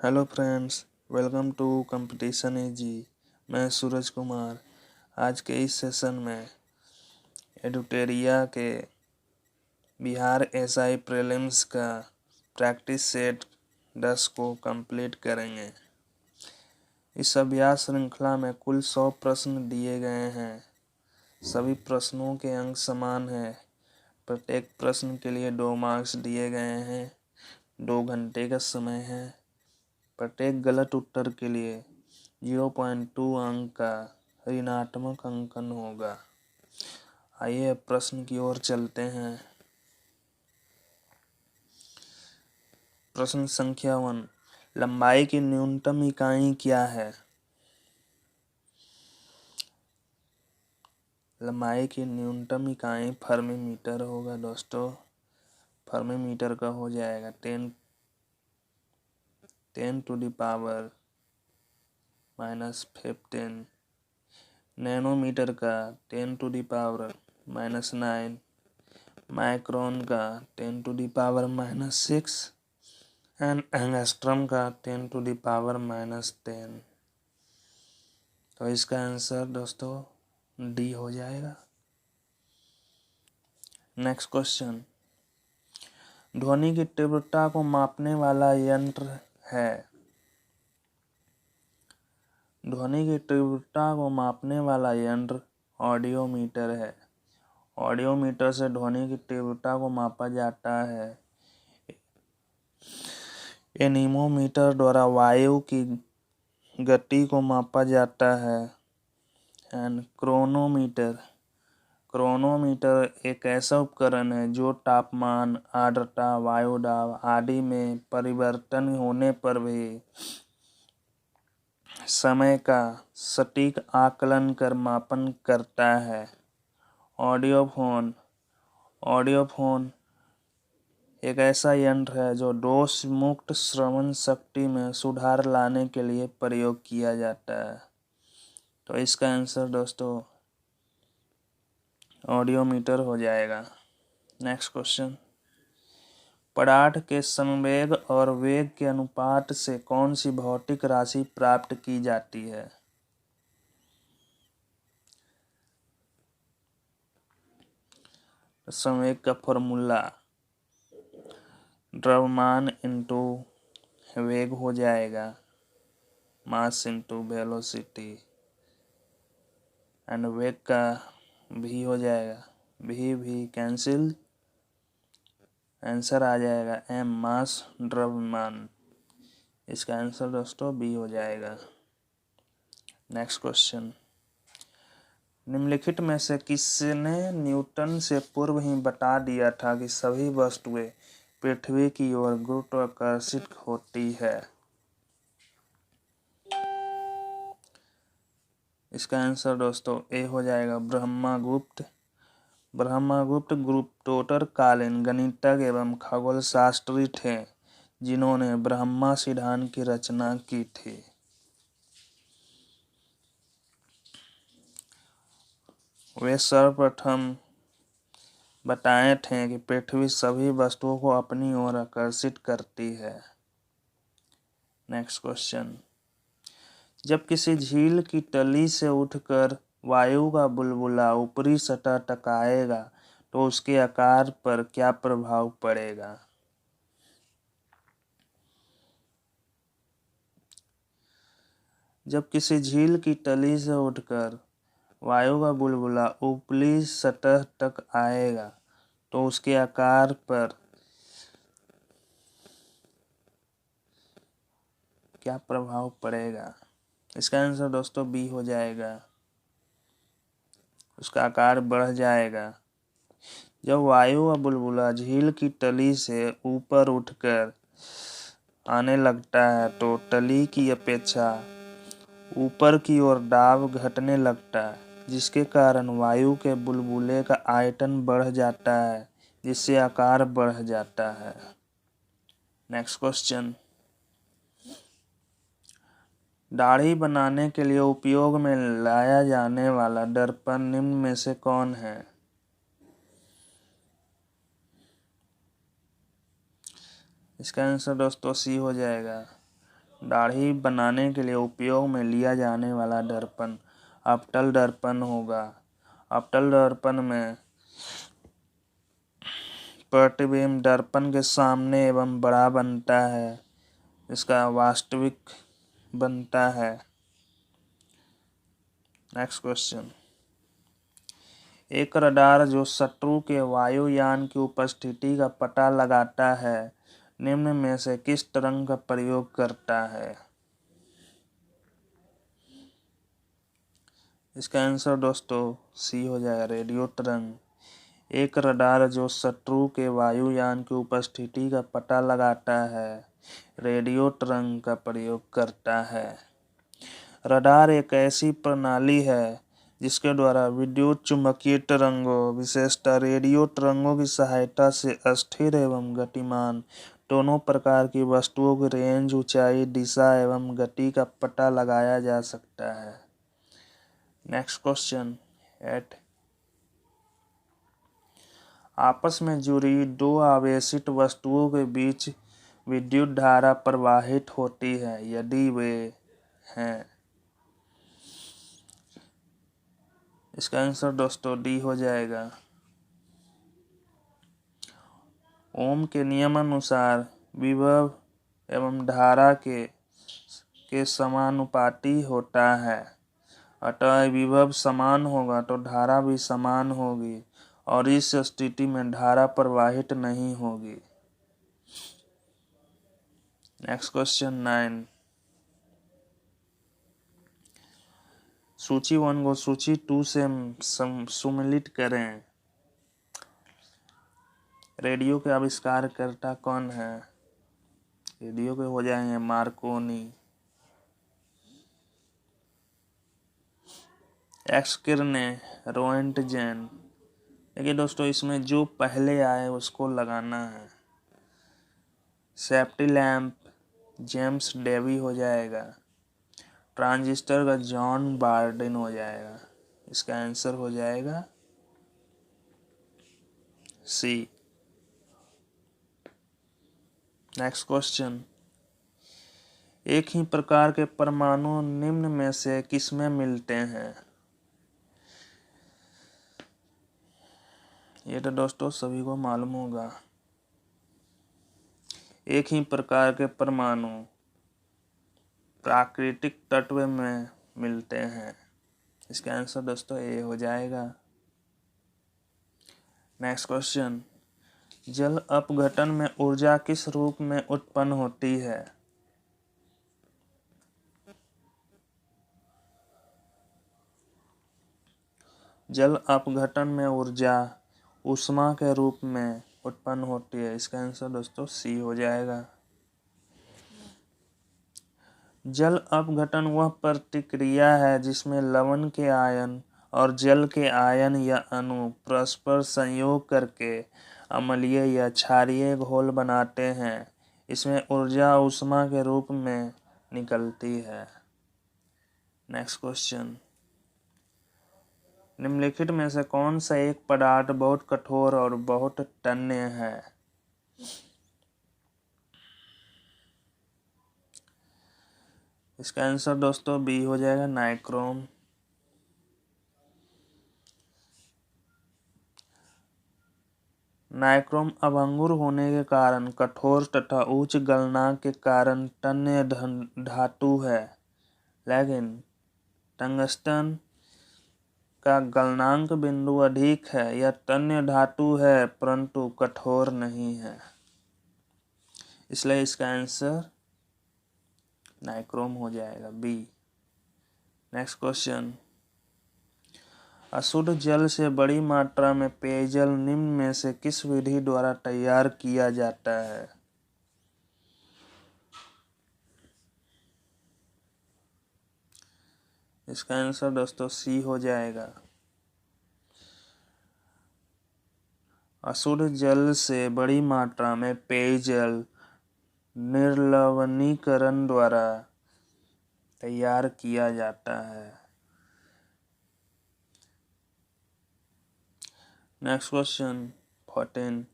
Hello friends, welcome to competition एजी। मैं सूरज कुमार। आज के इस सेशन में एडुटेरिया के बिहार एसआई प्रीलिम्स का प्रैक्टिस सेट 10 को कंप्लीट करेंगे। इस अभ्यास श्रृंखला में कुल 100 प्रश्न दिए गए हैं। सभी प्रश्नों के अंक समान हैं। प्रत्येक प्रश्न के लिए 2 मार्क्स दिए गए हैं। 2 घंटे का समय है। प्रत्येक गलत उत्तर के लिए 0.2 अंक का ऋणात्मक अंकन होगा। आइए अब प्रश्न की ओर चलते हैं। प्रश्न संख्या 1, लंबाई की न्यूनतम इकाई क्या है? लंबाई की न्यूनतम इकाई फर्मी मीटर होगा दोस्तों। फर्मी मीटर का हो जाएगा 10 टू द पावर -15। नैनोमीटर का 10 टू द पावर -9। माइक्रोन का 10 to the power -6 and angstrom का 10 टू द पावर -10। तो इसका आंसर दोस्तों डी हो जाएगा। नेक्स्ट क्वेश्चन, ध्वनि की तीव्रता को मापने वाला यंत्र है। ध्वनि की तीव्रता को मापने वाला यंत्र ऑडियोमीटर है। ऑडियोमीटर से ध्वनि की तीव्रता को मापा जाता है। एनीमोमीटर द्वारा वायु की गति को मापा जाता है। एंड क्रोनोमीटर एक ऐसा उपकरण है जो तापमान, आर्द्रता, वायु दाब आदि में परिवर्तन होने पर भी समय का सटीक आकलन कर मापन करता है। ऑडियोफोन एक ऐसा यंत्र है जो दोष मुक्त श्रवण शक्ति में सुधार लाने के लिए प्रयोग किया जाता है। तो इसका आंसर दोस्तों ऑडियोमीटर हो जाएगा। नेक्स्ट क्वेश्चन, पदार्थ के संवेग और वेग के अनुपात से कौन सी भौतिक राशि प्राप्त की जाती है? संवेग का फॉर्मूला द्रव्यमान इंटू वेग हो जाएगा, मास इंटू वेलोसिटी। एंड वेग का भी हो जाएगा, भी कैंसिल, आंसर आ जाएगा m मास द्रव्यमान। इसका आंसर दोस्तों बी हो जाएगा। नेक्स्ट क्वेश्चन, निम्नलिखित में से किसने न्यूटन से पूर्व ही बता दिया था कि सभी वस्तुएं पृथ्वी की ओर गुरुत्वाकर्षित होती है? इसका आंसर दोस्तों ए हो जाएगा, ब्रह्मगुप्त गुप्तोत्तरकालीन गणितज्ञ एवं खगोल शास्त्री थे जिन्होंने ब्रह्मा सिद्धांत की रचना की थी। वे सर्वप्रथम बताए थे कि पृथ्वी सभी वस्तुओं को अपनी ओर आकर्षित करती है। नेक्स्ट क्वेश्चन, जब किसी झील की तली से उठकर वायु का बुलबुला ऊपरी सतह तक आएगा तो उसके आकार पर क्या प्रभाव पड़ेगा? जब किसी झील की तली से उठकर वायु का बुलबुला ऊपरी सतह तक आएगा तो उसके आकार पर क्या प्रभाव पड़ेगा? इसका आंसर दोस्तों बी हो जाएगा, उसका आकार बढ़ जाएगा। जब वायु का बुलबुला झील की तली से ऊपर उठकर आने लगता है तो तली की अपेक्षा ऊपर की ओर दाब घटने लगता है, जिसके कारण वायु के बुलबुले का आयतन बढ़ जाता है, जिससे आकार बढ़ जाता है। नेक्स्ट क्वेश्चन, दाढ़ी बनाने के लिए उपयोग में लाया जाने वाला दर्पण निम्न में से कौन है? इसका आंसर दोस्तों सी हो जाएगा, दाढ़ी बनाने के लिए उपयोग में लिया जाने वाला दर्पण अपतल दर्पण होगा। अपतल दर्पण में प्रतिबिंब दर्पण के सामने एवं बड़ा बनता है, इसका वास्तविक बनता है। नेक्स्ट क्वेश्चन, एक रडार जो शत्रु के वायुयान की उपस्थिति का पता लगाता है, निम्न में से किस तरंग का प्रयोग करता है? इसका आंसर दोस्तों सी हो जाएगा, रेडियो तरंग। एक रडार जो शत्रु के वायुयान की उपस्थिति का पता लगाता है, रेडियो तरंग का प्रयोग करता है। रडार एक ऐसी प्रणाली है जिसके द्वारा विद्युत चुंबकीय तरंगों, विशेषतः रेडियो तरंगों की सहायता से स्थिर एवं गतिमान दोनों प्रकार की वस्तुओं की रेंज, ऊंचाई, दिशा एवं गति का पता लगाया जा सकता है। नेक्स्ट क्वेश्चन, 8, आपस में जुड़ी दो आवेशित वस्तुओं के बीच विद्युत धारा प्रवाहित होती है यदि वे हैं। इसका आंसर दोस्तों डी हो जाएगा। ओम के नियमानुसार विभव एवं धारा के समानुपाती होता है, अतः विभव समान होगा तो धारा भी समान होगी और इस स्थिति में धारा प्रवाहित नहीं होगी। नेक्स्ट क्वेश्चन 9, सूची 1 को सूची 2 से सम्मिलित करें। रेडियो के आविष्कारकर्ता कौन है? रेडियो के हो जाएंगे मार्कोनी। एक्स किरणें, रोएंटजेन। देखिए दोस्तों, इसमें जो पहले आए उसको लगाना है। सेफ्टी लैंप, जेम्स डेवी हो जाएगा। ट्रांजिस्टर का जॉन बार्डिन हो जाएगा। इसका आंसर हो जाएगा सी। नेक्स्ट क्वेश्चन, एक ही प्रकार के परमाणु निम्न में से किसमें मिलते हैं? ये तो दोस्तों सभी को मालूम होगा। एक ही प्रकार के परमाणु प्राकृतिक तत्व में मिलते हैं। इसका आंसर दोस्तों ए हो जाएगा। नेक्स्ट क्वेश्चन, जल अपघटन में ऊर्जा किस रूप में उत्पन्न होती है? जल अपघटन में ऊर्जा ऊष्मा के रूप में उत्पन्न होती है। इसका आंसर दोस्तों सी हो जाएगा। जल अपघटन वह प्रतिक्रिया है जिसमें लवण के आयन और जल के आयन या अणु परस्पर संयोग करके अम्लीय या क्षारीय घोल बनाते हैं। इसमें ऊर्जा ऊष्मा के रूप में निकलती है। नेक्स्ट क्वेश्चन, निम्नलिखित में से कौन सा एक पदार्थ बहुत कठोर और बहुत तन्य है? इसका आंसर दोस्तों बी हो जाएगा, नाइक्रोम। नाइक्रोम अभंगुर होने के कारण कठोर तथा उच्च गलनांक के कारण तन्य धातु है, लेकिन टंगस्टन का गलनांक बिंदु अधिक है। यह तन्य धातु है परंतु कठोर नहीं है, इसलिए इसका आंसर नाइक्रोम हो जाएगा, बी। नेक्स्ट क्वेश्चन, अशुद्ध जल से बड़ी मात्रा में पेयजल निम्न में से किस विधि द्वारा तैयार किया जाता है? इसका आंसर दोस्तों सी हो जाएगा। अशुद्ध जल से बड़ी मात्रा में पेयजल निर्लवणीकरण द्वारा तैयार किया जाता है। नेक्स्ट क्वेश्चन 14,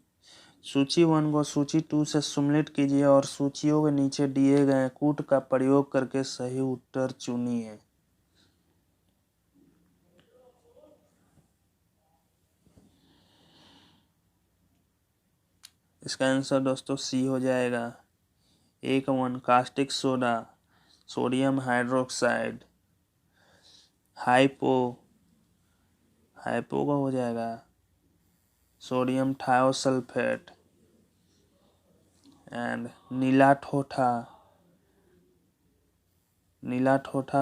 सूची 1 को सूची 2 से सम्मिलित कीजिए और सूचियों के नीचे दिए गए कूट का प्रयोग करके सही उत्तर चुनिए। इसका आंसर दोस्तों सी हो जाएगा। 1 caustic soda, sodium hydroxide, hypo का हो जाएगा सोडियम थायोसल्फेट एंड नीला ठोठा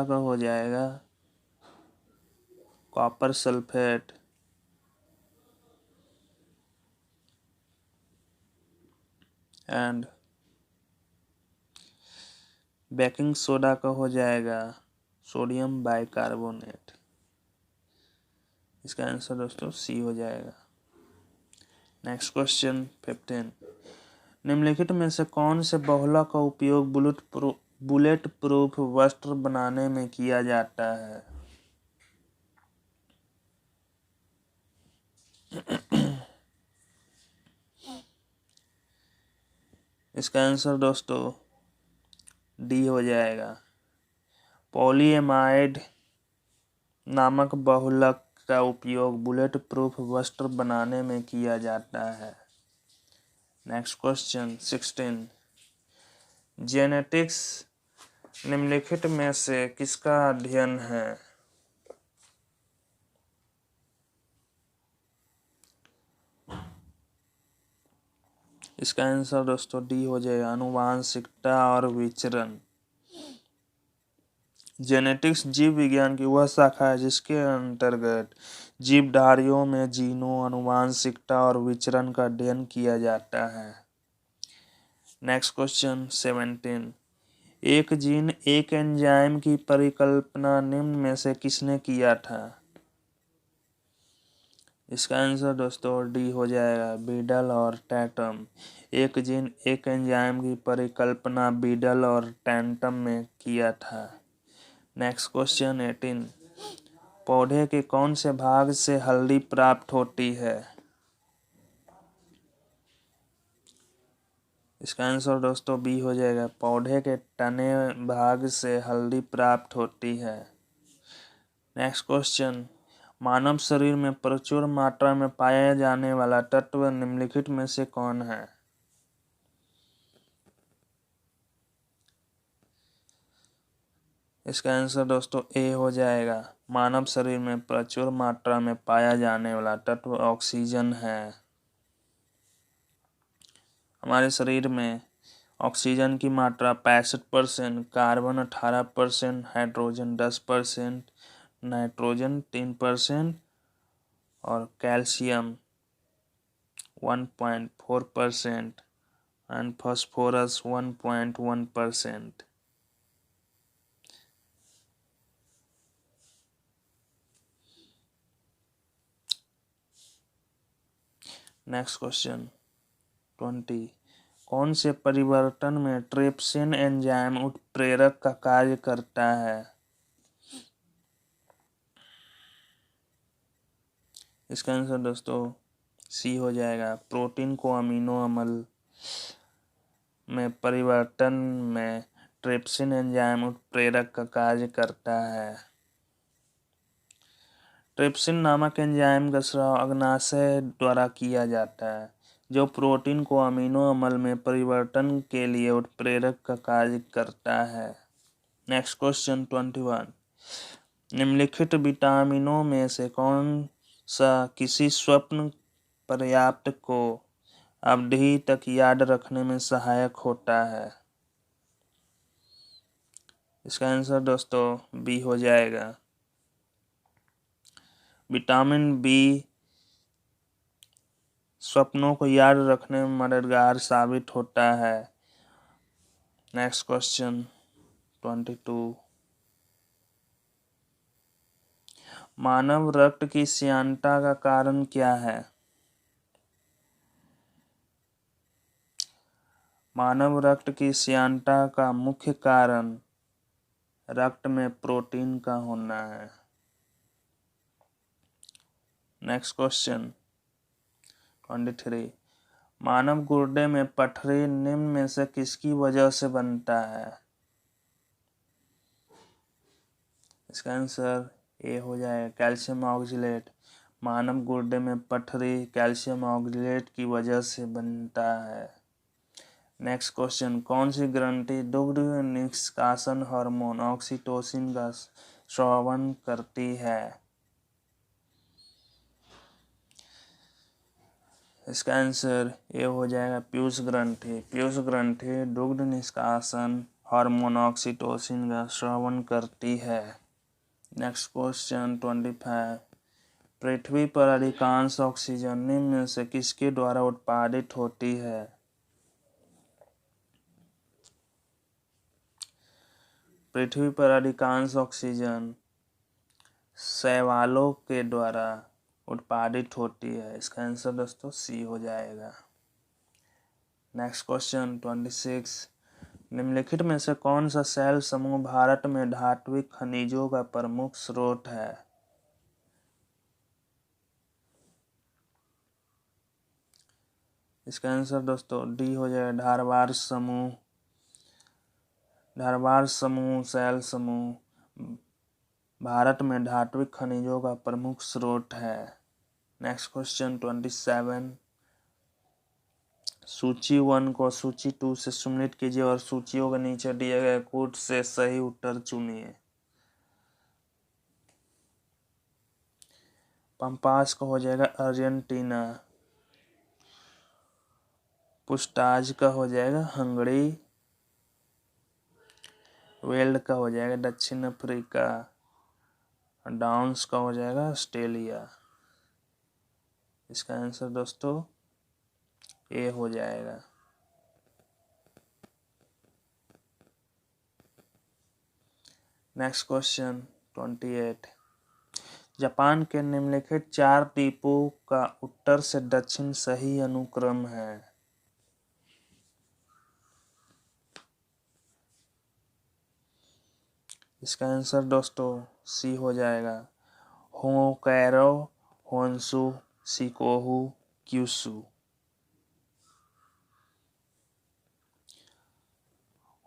का हो जाएगा copper sulphate and baking soda का हो जाएगा सोडियम बाइकार्बोनेट। इसका आंसर दोस्तों सी हो जाएगा। Next question 15। निम्नलिखित में से कौन से बहुलक का उपयोग बुलेट प्रूफ वस्त्र बनाने में किया जाता है? इसका आंसर दोस्तों डी हो जाएगा। पॉलीएमाइड नामक बहुलक का उपयोग बुलेट प्रूफ वस्त्र बनाने में किया जाता है। Next question 16। जेनेटिक्स निम्नलिखित में से किसका अध्ययन है? इसका आंसर दोस्तों डी हो जाएगा आनुवांशिकता और विचरण। जेनेटिक्स जीव विज्ञान की वह शाखा है जिसके अंतर्गत जीवधारियों में जीनों, आनुवांशिकता और विचरण का अध्ययन किया जाता है। Next question 17। एक जीन एक एंजाइम की परिकल्पना निम्न में से किसने किया था? इसका आंसर दोस्तों डी हो जाएगा बीडल और टैटम। एक जीन एक एंजाइम की परिकल्पना बीडल और टैंटम में किया था। Next question 18। पौधे के कौन से भाग से हल्दी प्राप्त होती है? इसका आंसर दोस्तों बी हो जाएगा पौधे के तने भाग से हल्दी प्राप्त होती है। Next question. मानव शरीर में प्रचुर मात्रा में पाया जाने वाला तत्व निम्नलिखित में से कौन है? इसका आंसर दोस्तों ए हो जाएगा मानव शरीर में प्रचुर मात्रा में पाया जाने वाला तत्व ऑक्सीजन है। हमारे शरीर में ऑक्सीजन की मात्रा 65%, कार्बन 18%, हाइड्रोजन 10%, नाइट्रोजन 3% और calcium 1.4% and phosphorus 1.1%। Next question 20। कौन से परिवर्तन में ट्रिप्सिन एंजाइम उत्प्रेरक का कार्य करता है? इसका आंसर दोस्तों सी हो जाएगा प्रोटीन को अमीनो अम्ल में परिवर्तन में ट्रिप्सिन एंजाइम उत्प्रेरक का कार्य करता है। ट्रिप्सिन नामक एंजाइम का स्राव अग्नाशय द्वारा किया जाता है जो प्रोटीन को अमीनो अम्ल में परिवर्तन के लिए उत्प्रेरक का कार्य करता है। Next question 21। निम्नलिखित विटामिनों में से कौन सा किसी स्वप्न पर्याप्त को अवधि तक याद रखने में सहायक होता है? इसका आंसर दोस्तों बी हो जाएगा विटामिन बी स्वप्नों को याद रखने में मददगार साबित होता है। Next question 22। मानव रक्त की श्यानता का कारण क्या है? मानव रक्त की श्यानता का मुख्य कारण रक्त में प्रोटीन का होना है। Next question 23। मानव गुर्दे में पथरी निम्न में से किसकी वजह से बनता है? इसका आंसर ए हो जाएगा कैल्शियम ऑक्जेलेट। मानव गुर्दे में पथरी कैल्शियम ऑक्जेलेट की वजह से बनता है। नेक्स्ट क्वेश्चन, कौन सी ग्रंथि दुग्ध निष्कासन हार्मोन ऑक्सीटोसिन का स्रावन करती है? इसका आंसर ए हो जाएगा पीयूष ग्रंथि। पीयूष ग्रंथि दुग्ध निष्कासन हार्मोन ऑक्सीटोसिन का स्रावन करती है। नेक्स्ट क्वेश्चन 25, पृथ्वी पर अधिकांश ऑक्सीजन निम्न में से किसके द्वारा उत्पादित होती है? पृथ्वी पर अधिकांश ऑक्सीजन शैवालों के द्वारा उत्पादित होती है। इसका आंसर दोस्तों सी हो जाएगा। नेक्स्ट क्वेश्चन 26, निम्नलिखित में से कौन सा सेल समूह भारत में धात्विक खनिजों का प्रमुख स्रोत है? इसका आंसर दोस्तों डी हो जाएगा धारवाड़ समूह। धारवाड़ समूह सेल समूह भारत में धात्विक खनिजों का प्रमुख स्रोत है। नेक्स्ट क्वेश्चन 27, सूची 1 को सूची 2 से सम्मिलित कीजिए और सूचियों के नीचे दिए गए कोड से सही उत्तर चुनिए। पंपास का हो जाएगा अर्जेंटीना, पुस्टाज का हो जाएगा हंगरी, वेल्ड का हो जाएगा दक्षिण अफ्रीका, डाउन्स का हो जाएगा ऑस्ट्रेलिया। इसका आंसर दोस्तों ए हो जाएगा। नेक्स्ट क्वेश्चन 28, जापान के निम्नलिखित 4 द्वीपों का उत्तर से दक्षिण सही अनुक्रम है? इसका आंसर दोस्तों सी हो जाएगा Hokkaido, Honshu, Shikoku, Kyushu.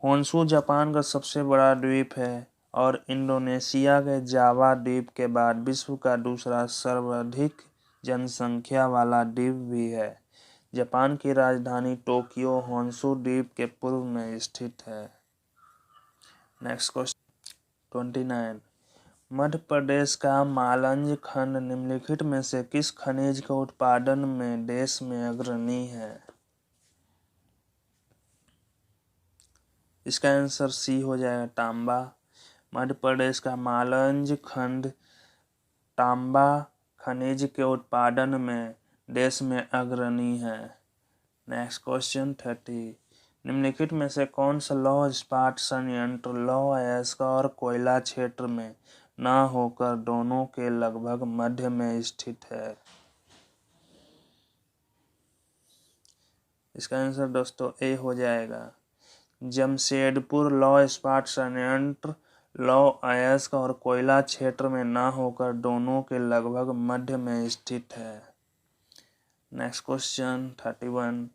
Honshu Japan का सबसे बड़ा द्वीप है और इंडोनेशिया के जावा द्वीप के बाद विश्व का दूसरा सर्वाधिक जनसंख्या वाला द्वीप भी है। जापान की राजधानी टोक्यो होन्शु द्वीप के पूर्व में स्थित है। नेक्स्ट क्वेश्चन 29, मध्य प्रदेश का मालंज खंड निम्नलिखित में से किस खनिज के उत्पादन में देश में अग्रणी है? इसका आंसर सी हो जाएगा तांबा। मध्य प्रदेश का मालंज खंड तांबा खनिज के उत्पादन में देश में अग्रणी है। नेक्स्ट क्वेश्चन 30, निम्नलिखित में से कौन सा लौह इस्पात संयंत्र लौह अयस्क और कोयला क्षेत्र में न होकर दोनों के लगभग मध्य में स्थित है? इसका आंसर दोस्तों ए हो जाएगा जमशेदपुर लौह इस्पात संयंत्र लौह अयस्क और कोयला क्षेत्र में न होकर दोनों के लगभग मध्य में स्थित है। नेक्स्ट क्वेश्चन 31,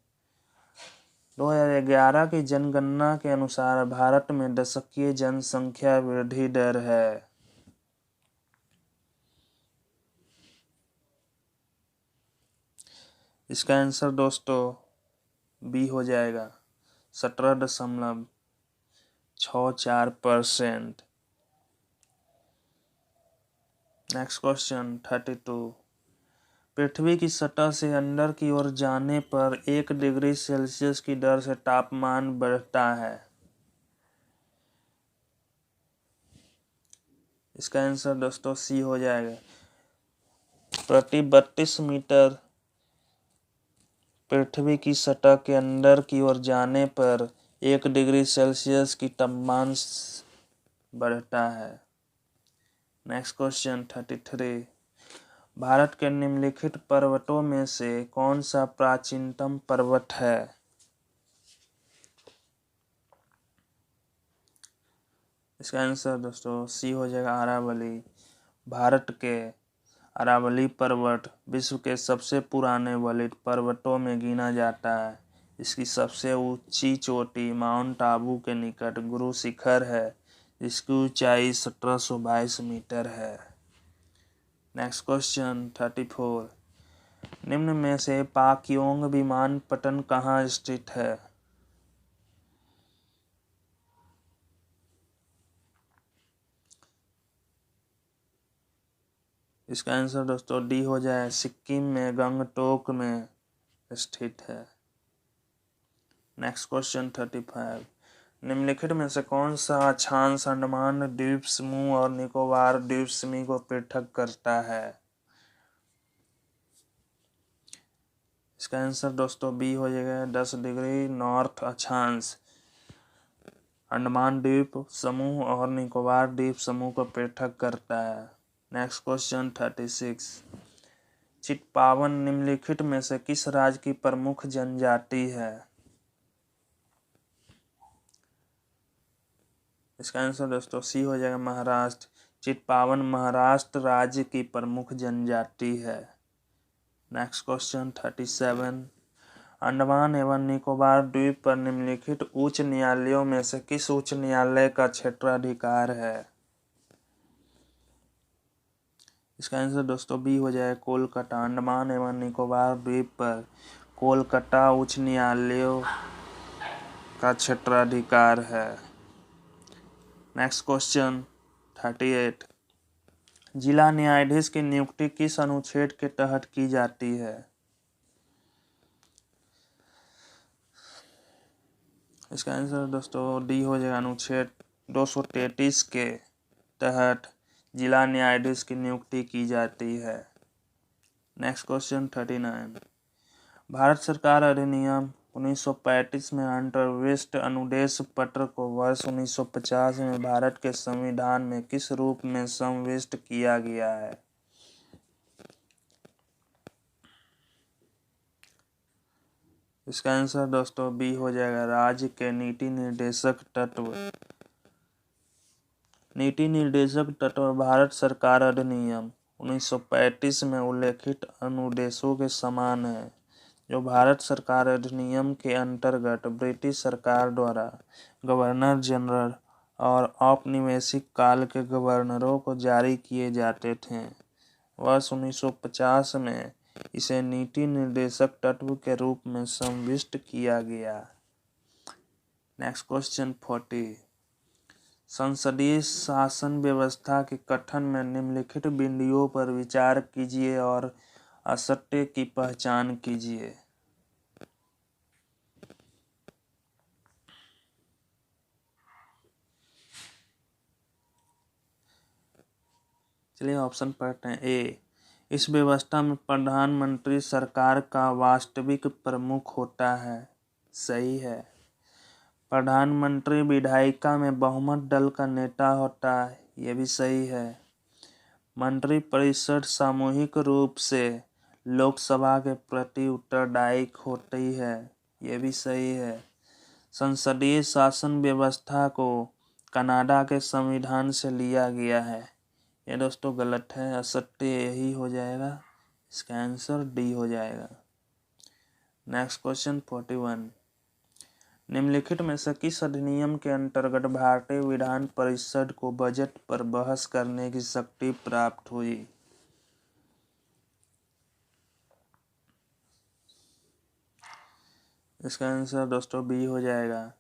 2011 की जनगणना के अनुसार भारत में दशकीय जनसंख्या वृद्धि दर है? इसका आंसर दोस्तों बी हो जाएगा 17.64%। नेक्स्ट क्वेश्चन 32, पृथ्वी की सतह से अंदर की ओर जाने पर 1 डिग्री सेल्सियस की दर से तापमान बढ़ता है। इसका आंसर दोस्तों सी हो जाएगा प्रति 32 मीटर पृथ्वी की सतह के अंदर की ओर जाने पर 1 डिग्री सेल्सियस की तापमान बढ़ता है। नेक्स्ट क्वेश्चन 33, भारत के निम्नलिखित पर्वतों में से कौन सा प्राचीनतम पर्वत है? इसका आंसर दोस्तों सी हो जाएगा अरावली। भारत के अरावली पर्वत विश्व के सबसे पुराने वलित पर्वतों में गिना जाता है। इसकी सबसे ऊंची चोटी माउंट आबू के निकट गुरु शिखर है, जिसकी ऊंचाई 1722 मीटर है। Next question 34। निम्न में से पाक्योंग विमानपट्टनम कहाँ स्थित है? इसका आंसर दोस्तों डी हो जाए, सिक्किम में गंगटोक में स्थित है। Next question 35। निम्नलिखित में से कौन सा अक्षांश अंडमान द्वीप समूह और निकोबार द्वीप समूह को पृथक करता है? इसका आंसर दोस्तों बी हो जाएगा, 10 डिग्री नॉर्थ अक्षांश अंडमान द्वीप समूह और निकोबार द्वीप समूह को पृथक करता है। Next question 36। चिटपावन निम्नलिखित में से किस राज्य की प्रमुख जनजाति है? इसका आंसर दोस्तों सी हो जाएगा, महाराष्ट्र। चिटपावन महाराष्ट्र राज्य की प्रमुख जनजाति है। Next question 37। अंडमान एवं निकोबार द्वीप पर निम्नलिखित उच्च न्यायालयों में से किस उच्च न्यायालय का क्षेत्राधिकार है? इसका आंसर दोस्तों बी हो जाए, कोलकाता। अंडमान एवं निकोबार द्वीप पर कोलकाता उच्च न्यायालय का क्षेत्राधिकार है। Next question 38। जिला न्यायाधीश की नियुक्ति किस अनुच्छेद के तहत की जाती है? इसका आंसर दोस्तों डी हो जाएगा, अनुच्छेद 233 के तहत जिला न्यायाधीश की नियुक्ति की जाती है। Next question 39। भारत सरकार अधिनियम 1935 में अंतर्विष्ट अनुदेश पत्र को वर्ष 1950 में भारत के संविधान में किस रूप में समाविष्ट किया गया है? इसका आंसर दोस्तों बी हो जाएगा, राज्य के नीति निर्देशक तत्व। नीति निर्देशक तत्व भारत सरकार अधिनियम 1935 में उल्लेखित अनुदेशों के समान है, जो भारत सरकार अधिनियम के अंतर्गत ब्रिटिश सरकार द्वारा गवर्नर जनरल और औपनिवेशिक काल के गवर्नरों को जारी किए जाते थे। वर्ष 1950 में इसे नीति निर्देशक तत्व के रूप में समाविष्ट किया गया। Next question 40। संसदीय शासन व्यवस्था के गठन में निम्नलिखित बिंदुओं पर विचार कीजिए और असत्य की पहचान कीजिए। चलिए ऑप्शन पढ़ते हैं। ए, इस व्यवस्था में प्रधानमंत्री सरकार का वास्तविक प्रमुख होता है। सही है। प्रधानमंत्री विधायिका में बहुमत दल का नेता होता है। यह भी सही है। मंत्रिपरिषद सामूहिक रूप से लोकसभा के प्रति उत्तरदायी होती है। यह भी सही है। संसदीय शासन व्यवस्था को कनाडा के संविधान से लिया गया है। ये दोस्तों गलत है, असत्य यही हो जाएगा। इसका आंसर डी हो जाएगा। Next question 41। निम्नलिखित में से किस अधिनियम के अंतर्गत भारतीय विधान परिषद को बजट पर बहस करने की शक्ति प्राप्त हुई? इसका आंसर दोस्तों बी हो जाएगा।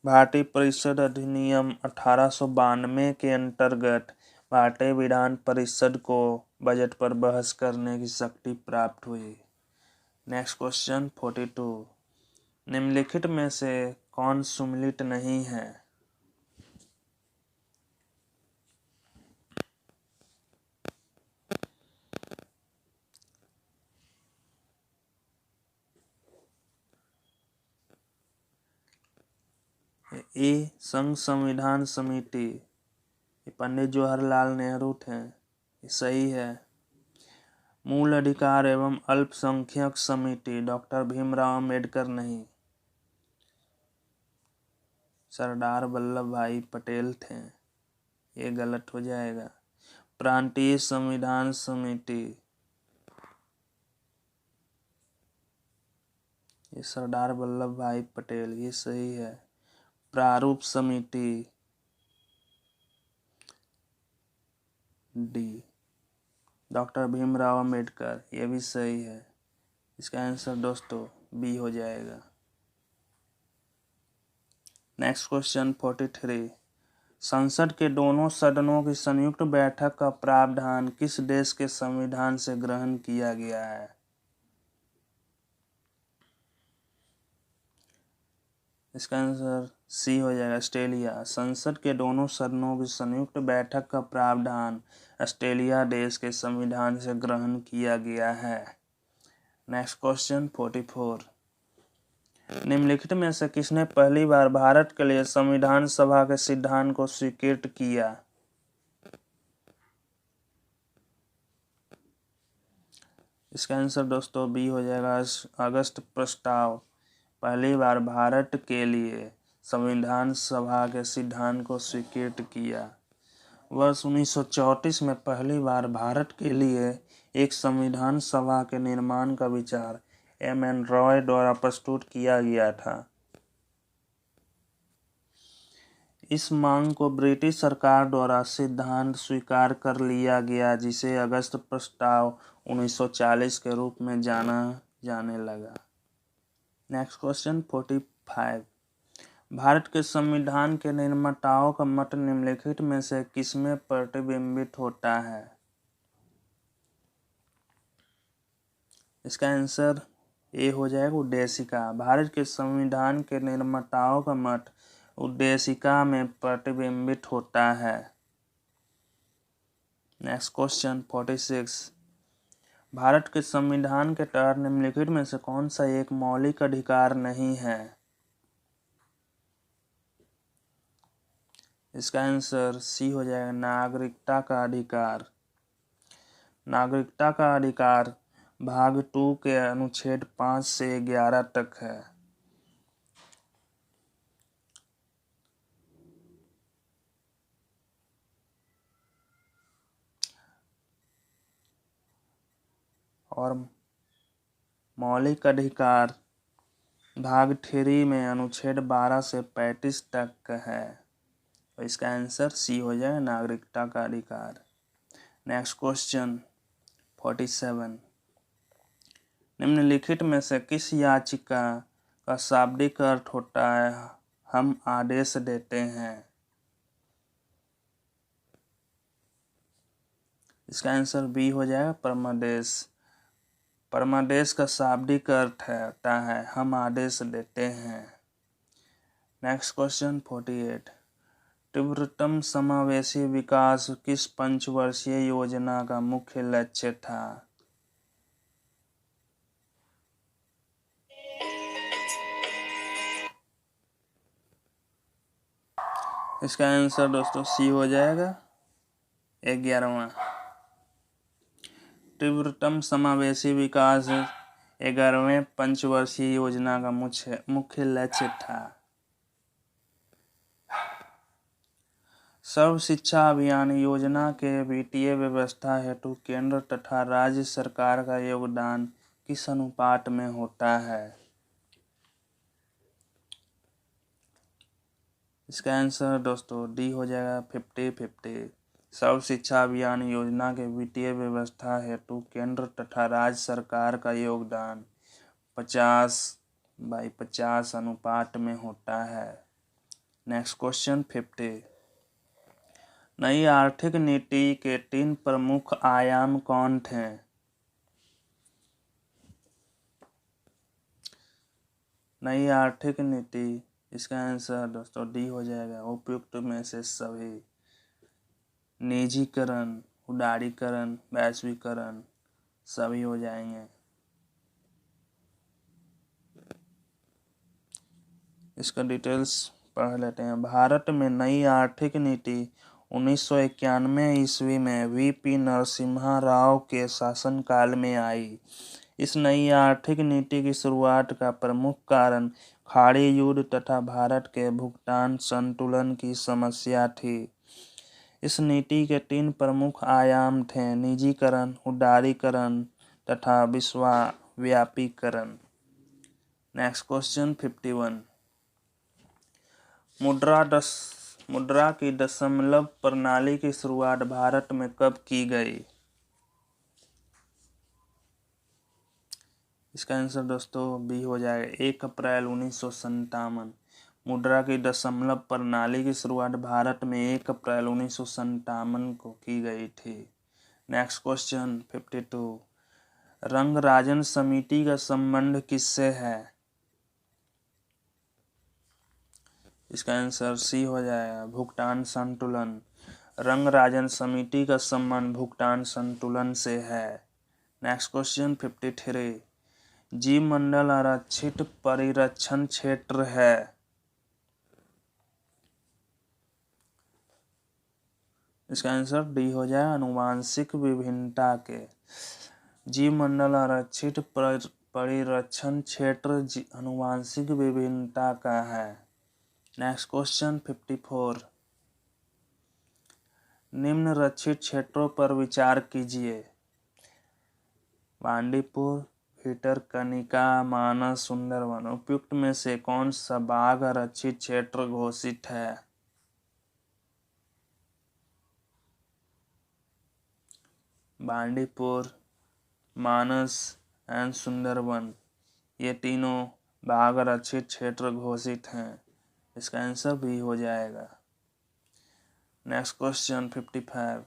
भारतीय परिषद अधिनियम 1892 के अंतर्गत भारतीय विधान परिषद को बजट पर बहस करने की शक्ति प्राप्त हुई। Next question 42। निम्नलिखित में से कौन सम्मिलित नहीं है? ए, संघ संविधान समिति, पंडित जवाहरलाल नेहरू थे। ये सही है। मूल अधिकार एवं अल्पसंख्यक समिति, डॉक्टर भीमराव अम्बेडकर नहीं, सरदार वल्लभ भाई पटेल थे। ये गलत हो जाएगा। प्रांतीय संविधान समिति, ये सरदार वल्लभ भाई पटेल, ये सही है। प्रारूप समिति, डी। डॉक्टर भीमराव अंबेडकर, ये भी सही है। इसका आंसर दोस्तों बी हो जाएगा। Next question 43। संसद के दोनों सदनों की संयुक्त बैठक का प्रावधान किस देश के संविधान से ग्रहण किया गया है? इसका आंसर सी हो जाएगा, ऑस्ट्रेलिया। संसद के दोनों सदनों की संयुक्त बैठक का प्रावधान ऑस्ट्रेलिया देश के संविधान से ग्रहण किया गया है। Next question 44। निम्नलिखित में से किसने पहली बार भारत के लिए संविधान सभा के सिद्धांत को स्वीकृत किया? इसका आंसर दोस्तों बी हो जाएगा, अगस्त प्रस्ताव। पहली बार भारत के लिए संविधान सभा के सिद्धांत को स्वीकृत किया। वर्ष 1934 में पहली बार भारत के लिए एक संविधान सभा के निर्माण का विचार एम.एन. रॉय द्वारा प्रस्तुत किया गया था। इस मांग को ब्रिटिश सरकार द्वारा सिद्धांत स्वीकार कर लिया गया, जिसे अगस्त प्रस्ताव 1940 के रूप में जाना जाने लगा। Next question 45। भारत के संविधान के निर्माताओं का मत निम्नलिखित में से किसमें प्रतिबिंबित होता है? इसका आंसर ए हो जाएगा, उद्देशिका। भारत के संविधान के निर्माताओं का मत उद्देशिका में प्रतिबिंबित होता है। Next question 46। भारत के संविधान के तहत निम्नलिखित में से कौन सा एक मौलिक अधिकार नहीं है? इसका आंसर सी हो जाएगा, नागरिकता का अधिकार। नागरिकता का अधिकार भाग 2 के अनुच्छेद 5 से 11 तक है। और मौलिक अधिकार भाग 3 में अनुच्छेद 12 से 35 तक है। तो इसका आंसर सी हो जाए, नागरिकता का अधिकार। Next question 47। निम्नलिखित में से किस याचिका का शाब्दिक अर्थ होता है हम आदेश देते हैं? इसका आंसर बी हो जाएगा, परमादेश। परमादेश का शाब्दिक अर्थ होता है हम आदेश देते हैं। Next question 48। तीव्रतम समावेशी विकास किस पंचवर्षीय योजना का मुख्य लक्ष्य था? इसका आंसर दोस्तों सी हो जाएगा, 11वां। तीव्रतम समावेशी विकास 11वें पंचवर्षीय योजना का मुख्य लक्ष्य था। सर्व शिक्षा अभियान योजना के वित्तीय व्यवस्था हेतु केंद्र तथा राज्य सरकार का योगदान किस अनुपात में होता है? इसका आंसर दोस्तों डी हो जाएगा, 50-50। सर्व शिक्षा अभियान योजना के वित्तीय व्यवस्था हेतु केंद्र तथा राज्य सरकार का योगदान 50/50 अनुपात में होता है। Next question 50। नई आर्थिक नीति के 3 प्रमुख आयाम कौन थे? नई आर्थिक नीति, इसका आंसर दोस्तों डी हो जाएगा, उपयुक्त में से सभी। निजीकरण, उदारीकरण, वैश्वीकरण सभी हो जाएंगे। इसका डिटेल्स पढ़ लेते हैं। भारत में नई आर्थिक नीति 1991 ईस्वी में वी.पी. नरसिम्हा राव के शासनकाल में आई। इस नई आर्थिक नीति की शुरुआत का प्रमुख कारण खाड़ी युद्ध तथा भारत के भुगतान संतुलन की समस्या थी। इस नीति के 3 प्रमुख आयाम थे: निजीकरण, उदारीकरण तथा विश्वव्यापीकरण। Next question 51। मुद्रा की दशमलव प्रणाली की शुरुआत भारत में कब की गई? इसका आंसर दोस्तों बी हो जाएगा 1 अप्रैल 1957। मुद्रा की दशमलव प्रणाली की शुरुआत भारत में 1 अप्रैल 1957 को की गई थी। Next question 52। रंगराजन समिति का संबंध किससे है? इसका आंसर सी हो जाएगा भुगतान संतुलन। रंगराजन समिति का संबंध भुगतान संतुलन से है। Next question 53। जीव मंडल आरक्षित परिरक्षण क्षेत्र है। इसका आंसर डी हो जाए आनुवांशिक विभिन्नता के। जीव मंडल आरक्षित परिरक्षण क्षेत्र आनुवांशिक विभिन्नता का है। Next question 54। निम्न रक्षित क्षेत्रों पर विचार कीजिए: बांदीपुर, भितरकनिका, मानस, सुंदरवन। उपयुक्त में से कौन सा बाघ आरक्षित क्षेत्र घोषित है? बांदीपुर, मानस एंड सुंदरवन, ये तीनों बाघ आरक्षित क्षेत्र घोषित हैं। इसका आंसर भी हो जाएगा। Next question 55।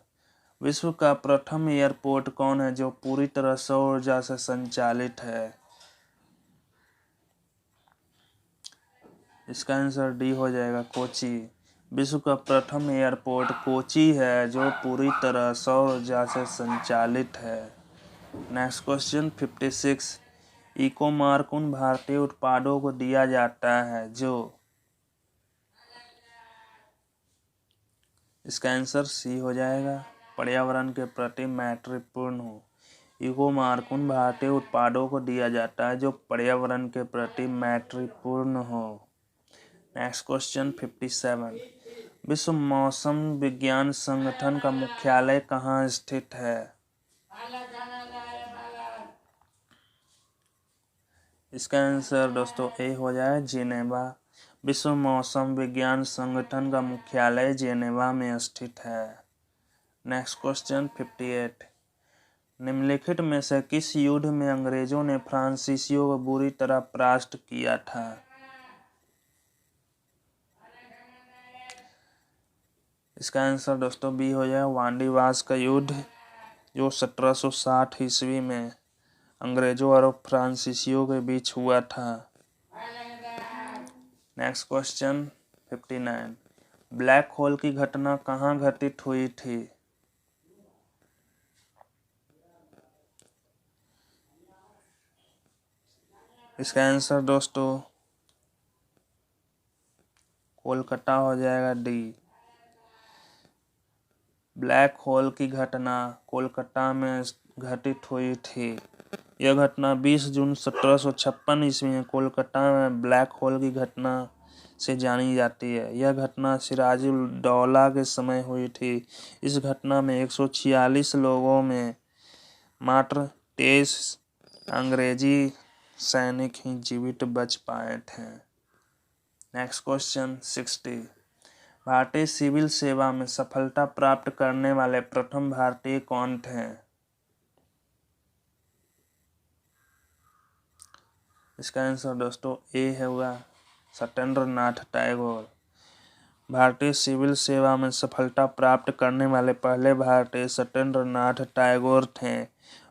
विश्व का प्रथम एयरपोर्ट कौन है जो पूरी तरह सौर ऊर्जा से संचालित है? इसका आंसर डी हो जाएगा कोची। विश्व का प्रथम एयरपोर्ट कोची है जो पूरी तरह सौर ऊर्जा से संचालित है। Next question 56। इको मार्क उन भारतीय उत्पादों को दिया जाता है जो, इसका आंसर सी हो जाएगा पर्यावरण के प्रति मैत्रीपूर्ण हो। इको मार्क उन भारतीय उत्पादों को दिया जाता है जो पर्यावरण के प्रति मैत्रीपूर्ण हो। Next question 57। विश्व मौसम विज्ञान संगठन का मुख्यालय कहाँ स्थित है? इसका आंसर दोस्तों ए हो जाए जेनेवा। विश्व मौसम विज्ञान संगठन का मुख्यालय जेनेवा में स्थित है। Next question 58। निम्नलिखित में से किस युद्ध में अंग्रेजों ने फ्रांसीसियों को बुरी तरह परास्त किया था? इसका आंसर दोस्तों बी हो जाए वांडीवास का युद्ध, जो 1760 ईस्वी में अंग्रेजों और फ्रांसीसियों के बीच हुआ था। Next question 59। ब्लैक होल की घटना कहाँ घटित हुई थी? इसका आंसर दोस्तों कोलकाता हो जाएगा डी। ब्लैक होल की घटना कोलकाता में घटित हुई थी। यह घटना 20 जून 1756 ईस्वी में कोलकाता में ब्लैक होल की घटना से जानी जाती है। यह घटना सिराजुद्दौला के समय हुई थी। इस घटना में 146 लोगों में मात्र 23 अंग्रेजी सैनिक ही जीवित बच पाए थे। Next question 60। भारतीय सिविल सेवा में सफलता प्राप्त करने वाले प्रथम भारतीय कौन थे? इसका आंसर दोस्तों ए होगा सत्येंद्र नाथ टैगोर। भारतीय सिविल सेवा में सफलता प्राप्त करने वाले पहले भारतीय सत्येंद्र नाथ टैगोर थे।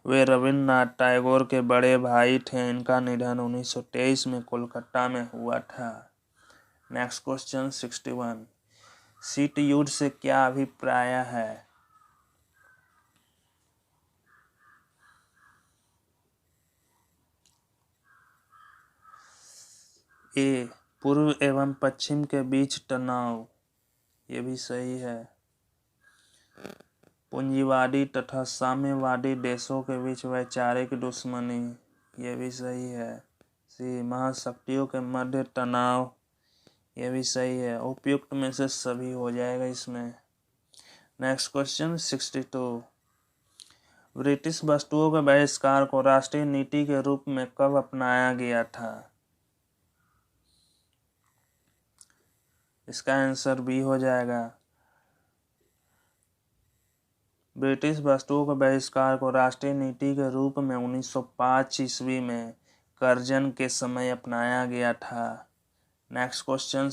वे रविन्द्रनाथ टैगोर के बड़े भाई थे। इनका निधन 1923 में कोलकाता में हुआ था। Next question 61। शीत युद्ध से क्या अभिप्राय है? ए पूर्व एवं पश्चिम के बीच तनाव, ये भी सही है। पूंजीवादी तथा साम्यवादी देशों के बीच वैचारिक दुश्मनी, ये भी सही है। सी महाशक्तियों के मध्य तनाव, ये भी सही है। उपयुक्त में से सभी हो जाएगा इसमें। Next question 62। ब्रिटिश वस्तुओं के बहिष्कार को राष्ट्रीय नीति के रूप में कब अपनाया गया था? इसका आंसर बी हो जाएगा। ब्रिटिश वस्तुओं के बहिष्कार को राष्ट्रीय नीति के रूप में 1905 ईस्वी में कर्जन के समय अपनाया गया था। नेक्स्ट क्वेश्चन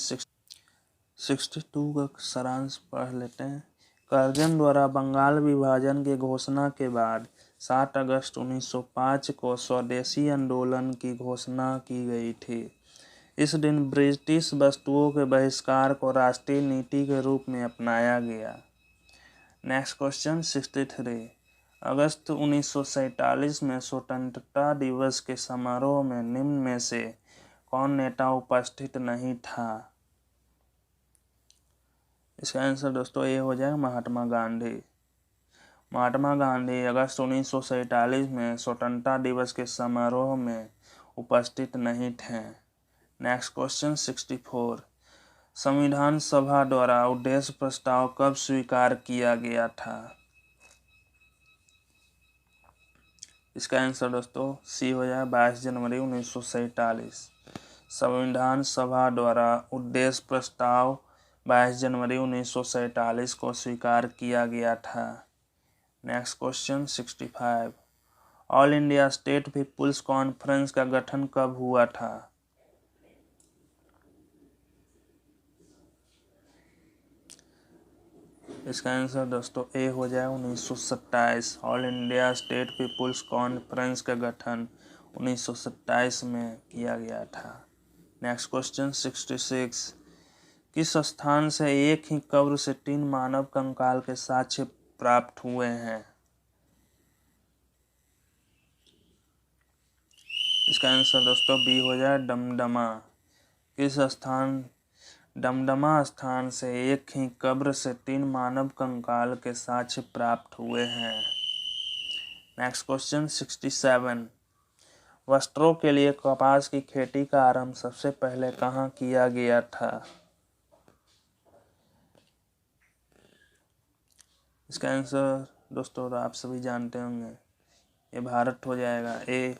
62 का सारांश पढ़ लेते हैं। कर्जन द्वारा बंगाल विभाजन की घोषणा के बाद 7 अगस्त 1905 को स्वदेशी आंदोलन की घोषणा की गई थी। इस दिन ब्रिटिश वस्तुओं के बहिष्कार को राष्ट्रीय नीति के रूप में अपनाया गया। Next question 63। अगस्त 1947 में स्वतंत्रता दिवस के समारोह में निम्न में से कौन नेता उपस्थित नहीं था? इसका आंसर दोस्तों ये हो जाएगा महात्मा गांधी। महात्मा गांधी अगस्त 1947 में स्वतंत्रता दिवस के समारोह में उपस्थित नहीं थे। Next question 64। संविधान सभा द्वारा उद्देश्य प्रस्ताव कब स्वीकार किया गया था? इसका आंसर दोस्तों सी हो जाए 22 जनवरी 1947। संविधान सभा द्वारा उद्देश्य प्रस्ताव 22 जनवरी 1947 को स्वीकार किया गया था। Next question 65। All India state people's conference का गठन कब हुआ था? इसका आंसर दोस्तों ए हो जाए 1927। All India state people's conference का गठन 1927 में किया गया था। Next question 66। किस स्थान से एक ही कब्र से 3 मानव कंकाल के साक्ष्य प्राप्त हुए हैं? इसका आंसर दोस्तों बी हो जाए दमदमा। किस स्थान दमदमा स्थान से एक ही कब्र से 3 मानव कंकाल के साक्ष्य प्राप्त हुए हैं। Next question 67। वस्त्रों के लिए कपास की खेती का आरंभ सबसे पहले कहाँ किया गया था? इसका आंसर दोस्तों आप सभी जानते होंगे, ये भारत हो जाएगा। ए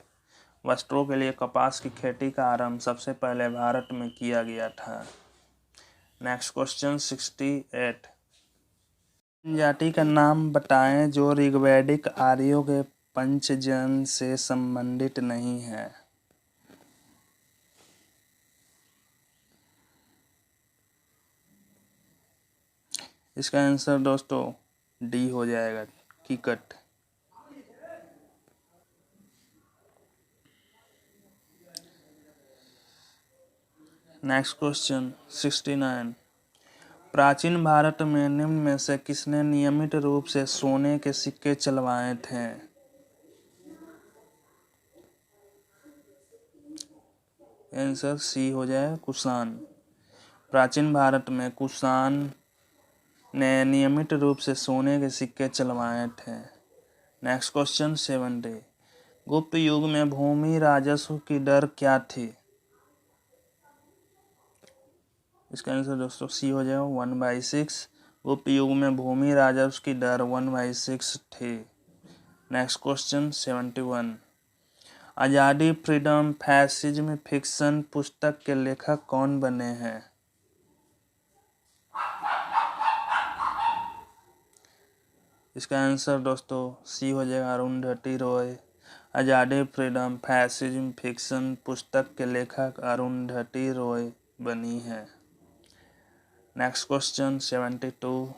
वस्त्रों के लिए कपास की खेती का आरंभ सबसे पहले भारत में किया गया था। Next question 68। जाति का नाम बताएं जो ऋग्वैदिक आर्यों के पंचजन से संबंधित नहीं है। इसका आंसर दोस्तों डी हो जाएगा कीकट। Next question 69। प्राचीन भारत में निम्न में से किसने नियमित रूप से सोने के सिक्के चलवाए थे? आंसर सी हो जाए कुषाण। प्राचीन भारत में कुषाण ने नियमित रूप से सोने के सिक्के चलवाए थे। Next question 70। गुप्त युग में भूमि राजस्व की दर क्या थी? इसका आंसर दोस्तों सी हो जाएगा 1/6। गुप्त युग में भूमि राजस्व की दर 1/6 थी। Next question 71। आज़ादी फ्रीडम फैसिज्म फिक्शन पुस्तक के लेखक कौन बने हैं? इसका आंसर दोस्तों सी हो जाएगा अरुंधति रॉय। आज़ादी फ्रीडम फैसिज्म फिक्शन पुस्तक के लेखक अरुंधति रॉय बनी है। Next question 72।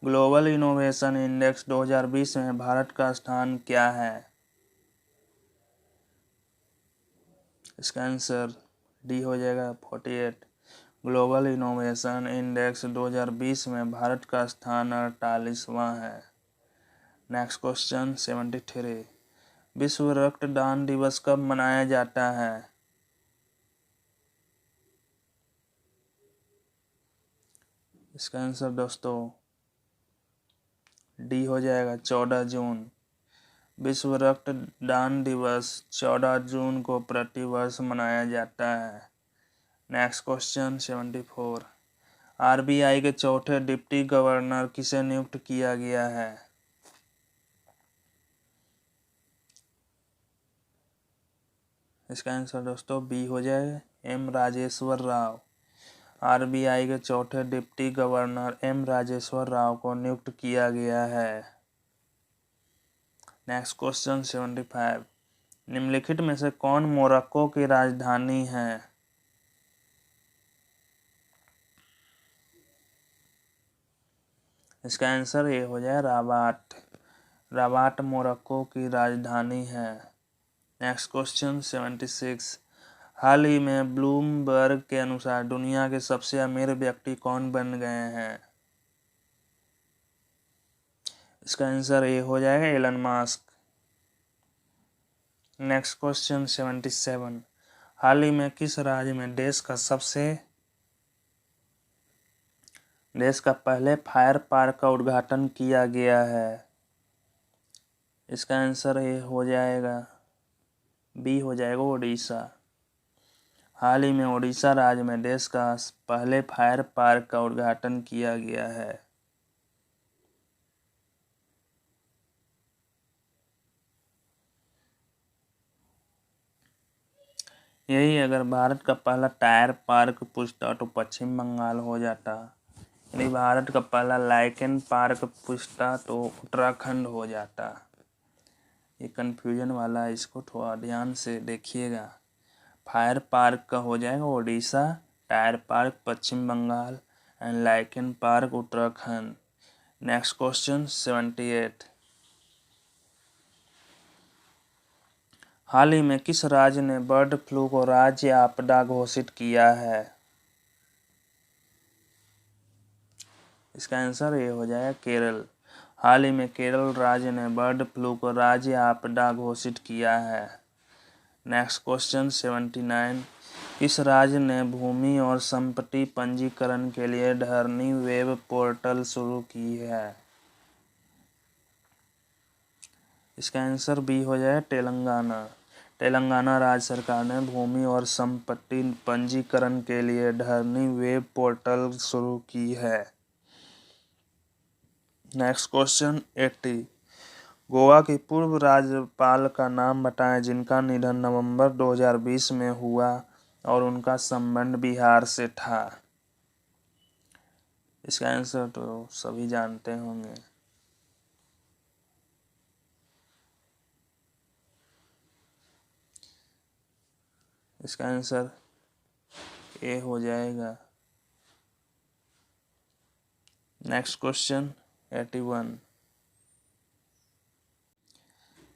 Global innovation index 2020 में भारत का स्थान क्या है? इसका आंसर डी हो जाएगा 48। ग्लोबल इनोवेशन इंडेक्स 2020 में भारत का स्थान 48वां है। Next question 73। विश्व रक्तदान दिवस कब मनाया जाता है? इसका आंसर दोस्तों डी हो जाएगा 14 जून। विश्व रक्तदान दिवस 14 जून को प्रतिवर्ष मनाया जाता है। Next question 74। आरबीआई के चौथे डिप्टी गवर्नर किसे नियुक्त किया गया है? इसका आंसर दोस्तों बी हो जाए एम राजेश्वर राव। आरबीआई के चौथे deputy governor M Rajeshwar Rao को नियुक्त किया गया है। Next question 75। निम्नलिखित में से कौन मोरक्को की राजधानी है? इसका आंसर ये हो जाए राबात। राबात मोरक्को की राजधानी है। Next question 76। हाल ही में ब्लूमबर्ग के अनुसार दुनिया के सबसे अमीर व्यक्ति कौन बन गए हैं? इसका आंसर ये हो जाएगा एलन मस्क। Next question 77। हाल ही में किस राज्य में देश का पहले फायर पार्क का उद्घाटन किया गया है? इसका आंसर ये हो जाएगा बी हो जाएगा ओडिशा। हाल ही में ओडिशा राज्य में देश का पहले फायर पार्क का उद्घाटन किया गया है। यही अगर भारत का पहला टायर पार्क पूछता तो पश्चिम बंगाल हो जाता। यदि भारत का पहला लाइकेन पार्क पूछता तो उत्तराखंड हो जाता। ये कंफ्यूजन वाला, इसको थोड़ा ध्यान से देखिएगा। फायर पार्क का हो जाएगा Odisha, tyre park Paschim Bangal and lichen park Uttarakhand. Next question 78। हाल ही में किस राज्य ने बर्ड फ्लू को राज्य आपदा घोषित किया है? इसका आंसर ये हो जाएगा केरल। हाल ही में केरल राज्य ने बर्ड फ्लू को राज्य आपदा घोषित किया है। Next question 79। किस राज्य ने भूमि और संपत्ति पंजीकरण के लिए धरनी वेब पोर्टल शुरू की है? इसका आंसर बी हो जाए तेलंगाना। तेलंगाना राज्य सरकार ने भूमि और संपत्ति पंजीकरण के लिए धरनी वेब पोर्टल शुरू की है। Next question 80। गोवा के पूर्व राज्यपाल का नाम बताएं जिनका निधन नवंबर 2020 में हुआ और उनका संबंध बिहार से था। इसका आंसर तो सभी जानते होंगे। इसका आंसर ए हो जाएगा। Next question 81।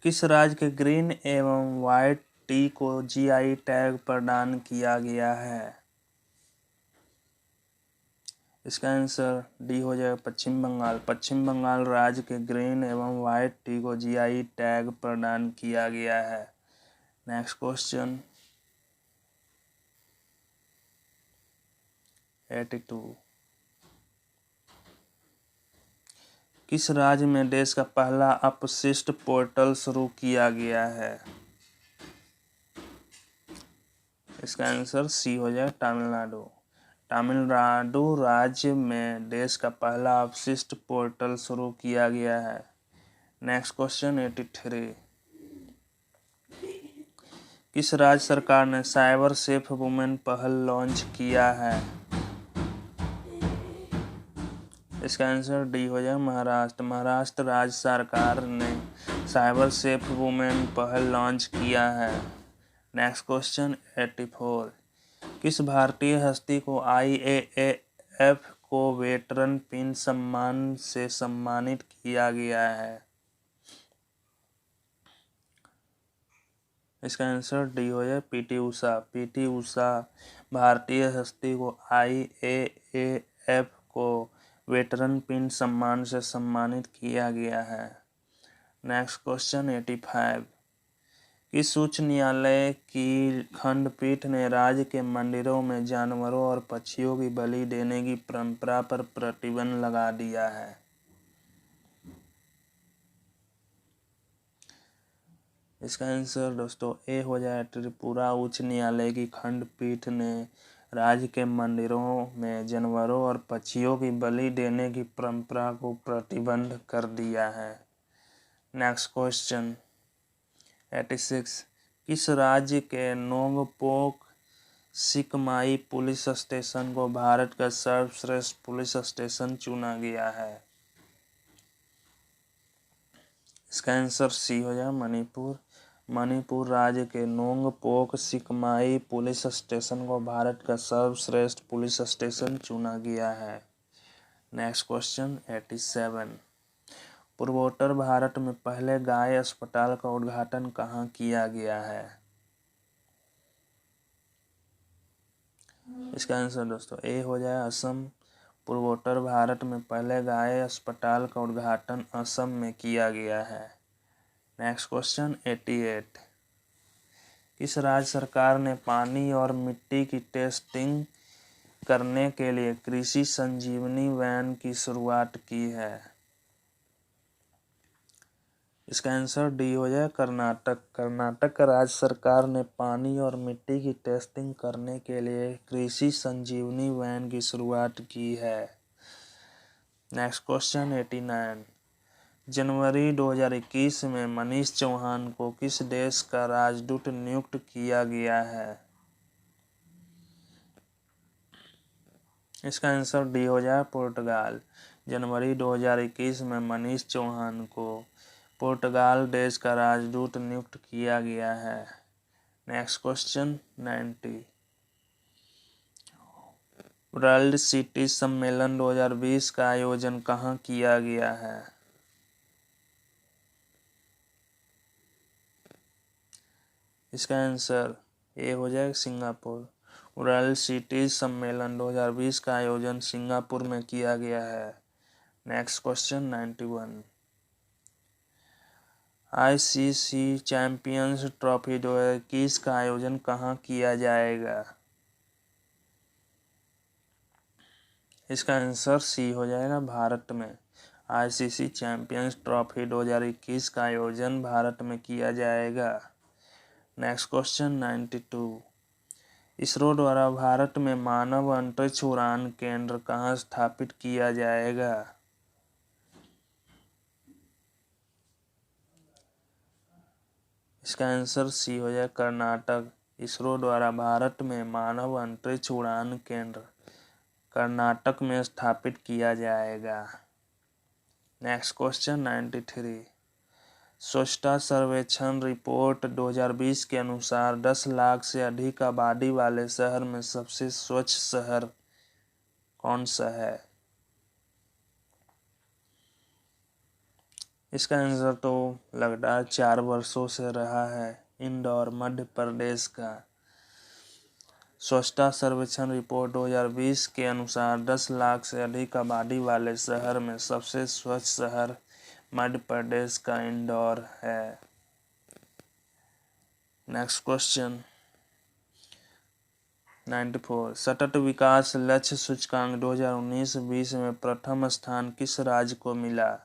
किस राज्य के ग्रीन एवं व्हाइट टी को जीआई टैग प्रदान किया गया है? इसका आंसर डी हो जाएगा पश्चिम बंगाल। पश्चिम बंगाल राज्य के ग्रीन एवं व्हाइट टी को जीआई टैग प्रदान किया गया है। Next question 82। किस राज्य में देश का पहला अपशिष्ट पोर्टल शुरू किया गया है? इसका आंसर सी हो जाए तमिलनाडु। तमिलनाडु राज्य में देश का पहला अपशिष्ट पोर्टल शुरू किया गया है। Next question 83। किस राज्य सरकार ने साइबर सेफ वुमेन पहल लॉन्च किया है? इसका आंसर डी हो जाए महाराष्ट्र। महाराष्ट्र राज्य सरकार ने साइबर सेफ वुमेन पहल लॉन्च किया है। Next question 84। किस भारतीय हस्ती को IAAF को वेटरन पिन सम्मान से सम्मानित किया गया है? इसका आंसर डी हो जाए पीटी उषा। पीटी उषा भारतीय हस्ती को IAAF को वेटरन पिन सम्मान से सम्मानित किया गया है। Next question 85। किस उच्च न्यायालय की खंडपीठ ने राज्य के मंदिरों में जानवरों और पक्षियों की बलि देने की परंपरा पर प्रतिबंध लगा दिया है? इसका आंसर दोस्तों ए हो जाए त्रिपुरा उच्च न्यायालय की खंडपीठ ने राज्य के मंदिरों में जानवरों और पक्षियों की बलि देने की परंपरा को प्रतिबंध कर दिया है। Next question 86। किस राज्य के नोंगपोक सिकमाई पुलिस स्टेशन को भारत का सर्वश्रेष्ठ पुलिस स्टेशन चुना गया है? इसका आंसर सी हो जाए मणिपुर। मणिपुर राज्य के नोंगपोक सिकमाई पुलिस स्टेशन को भारत का सर्वश्रेष्ठ पुलिस स्टेशन चुना गया है। Next question 87। पूर्वोत्तर भारत में पहले गाय अस्पताल का उद्घाटन कहाँ किया गया है? इसका आंसर दोस्तों ए हो जाए असम। पूर्वोत्तर भारत में पहले गाय अस्पताल का उद्घाटन असम में किया गया है। Next question 88। किस राज्य सरकार ने पानी और मिट्टी की टेस्टिंग करने के लिए कृषि संजीवनी वैन की शुरुआत की है? इसका आंसर डी हो जाए कर्नाटक। कर्नाटक राज्य सरकार ने पानी और मिट्टी की टेस्टिंग करने के लिए कृषि संजीवनी वैन की शुरुआत की है। Next question 89। जनवरी 2021 में मनीष चौहान को किस देश का राजदूत नियुक्त किया गया है? इसका आंसर डी हो जाए पुर्तगाल। जनवरी 2021 में मनीष चौहान को पुर्तगाल देश का राजदूत नियुक्त किया गया है। Next question 90। वर्ल्ड सिटी सम्मेलन 2020 का आयोजन कहाँ किया गया है? इसका आंसर ए हो जाए सिंगापुर। वर्ल्ड सिटी सम्मेलन 2020 का आयोजन सिंगापुर में किया गया है। Next question 91। ICC champions trophy 2021 का आयोजन कहाँ किया जाएगा? इसका आंसर सी हो जाएगा भारत में। आईसीसी चैंपियंस ट्रॉफी 2021 का आयोजन भारत में किया जाएगा। Next question 92। इसरो द्वारा भारत में मानव अंतरिक्ष उड़ान केंद्र कहाँ स्थापित किया जाएगा? इसका आंसर सी हो जाए कर्नाटक। इसरो द्वारा भारत में मानव अंतरिक्ष उड़ान केंद्र कर्नाटक में स्थापित किया जाएगा। Next question 93। स्वच्छता सर्वेक्षण रिपोर्ट 2020 के अनुसार 10 लाख से अधिक आबादी वाले शहर में सबसे स्वच्छ शहर कौन सा है? इसका आंसर तो लगातार 4 वर्षों से रहा है इंदौर मध्य प्रदेश का। स्वच्छता सर्वेक्षण रिपोर्ट 2020 के अनुसार 10 लाख से अधिक आबादी वाले शहर में सबसे स्वच्छ शहर मध्य प्रदेश का इंदौर है। Next question 94। सतत विकास लक्ष्य सूचकांक 2019-20 में प्रथम स्थान किस राज्य को मिला?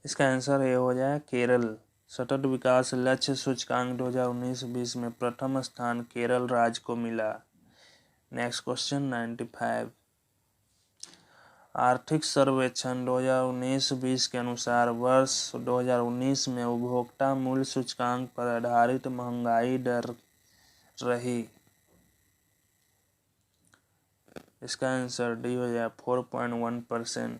इसका आंसर ये हो जाए केरल। सतत विकास लक्ष्य सूचकांक 2019-20 में प्रथम स्थान केरल राज्य को मिला। Next question 95। आर्थिक सर्वेक्षण 2019-20 के अनुसार वर्ष 2019 में उपभोक्ता मूल्य सूचकांक पर आधारित महंगाई दर रही। इसका आंसर डी हो जाए 4.1%।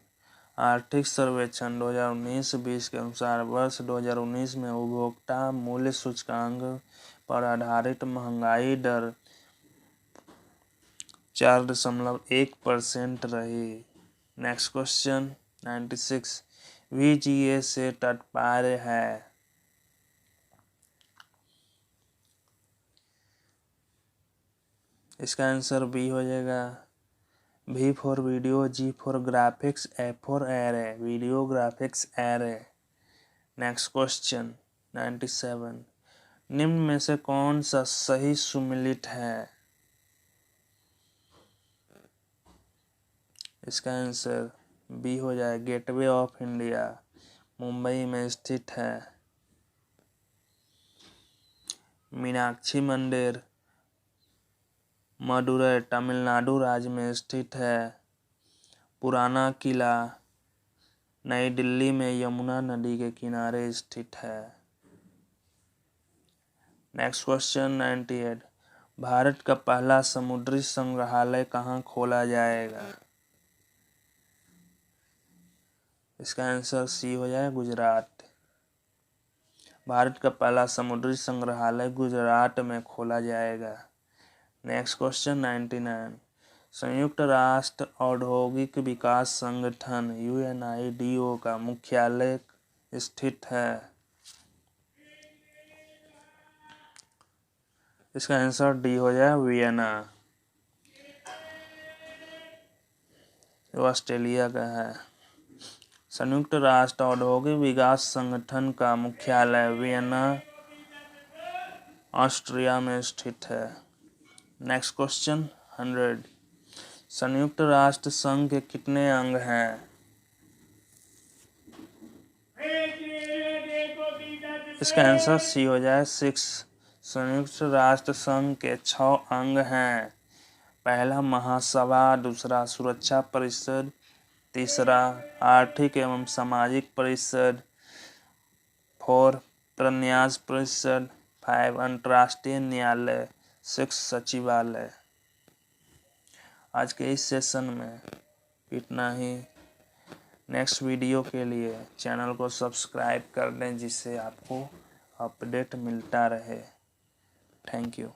आर्थिक सर्वेक्षण 2019-20 के अनुसार वर्ष 2019 में उपभोक्ता मूल्य सूचकांक पर आधारित महंगाई दर 4.1% रही। Next question 96। VGA से तात्पर्य है? इसका आंसर बी हो जाएगा V for video, G for graphics, A for array, video graphics array. Next question 97। निम्न में से कौन सा सही सुमेलित है? इसका आंसर बी हो जाए गेटवे ऑफ इंडिया मुंबई में स्थित है। मीनाक्षी मंदिर मदुरै तमिलनाडु राज्य में स्थित है। पुराना किला नई दिल्ली में यमुना नदी के किनारे स्थित है। Next question 98। भारत का पहला समुद्री संग्रहालय कहाँ खोला जाएगा? इसका आंसर सी हो जाए गुजरात। भारत का पहला समुद्री संग्रहालय गुजरात में खोला जाएगा। Next question 99। संयुक्त राष्ट्र औद्योगिक विकास संगठन UNIDO का मुख्यालय स्थित है। इसका आंसर डी हो जाए वियना, ऑस्ट्रेलिया का है। संयुक्त राष्ट्र औद्योगिक विकास संगठन का मुख्यालय वियना, ऑस्ट्रिया में स्थित है। Next question 100। संयुक्त राष्ट्र संघ के कितने अंग हैं? इसका आंसर सी हो जाए 6। संयुक्त राष्ट्र संघ के 6 अंग हैं। पहला महासभा, दूसरा सुरक्षा परिषद, तीसरा आर्थिक एवं सामाजिक परिषद, 4 प्रन्यास परिषद, 5 अंतर्राष्ट्रीय न्यायालय, 6 सचिवालय। आज के इस सेशन में इतना ही। नेक्स्ट वीडियो के लिए चैनल को सब्सक्राइब कर लें जिससे आपको अपडेट मिलता रहे। Thank you.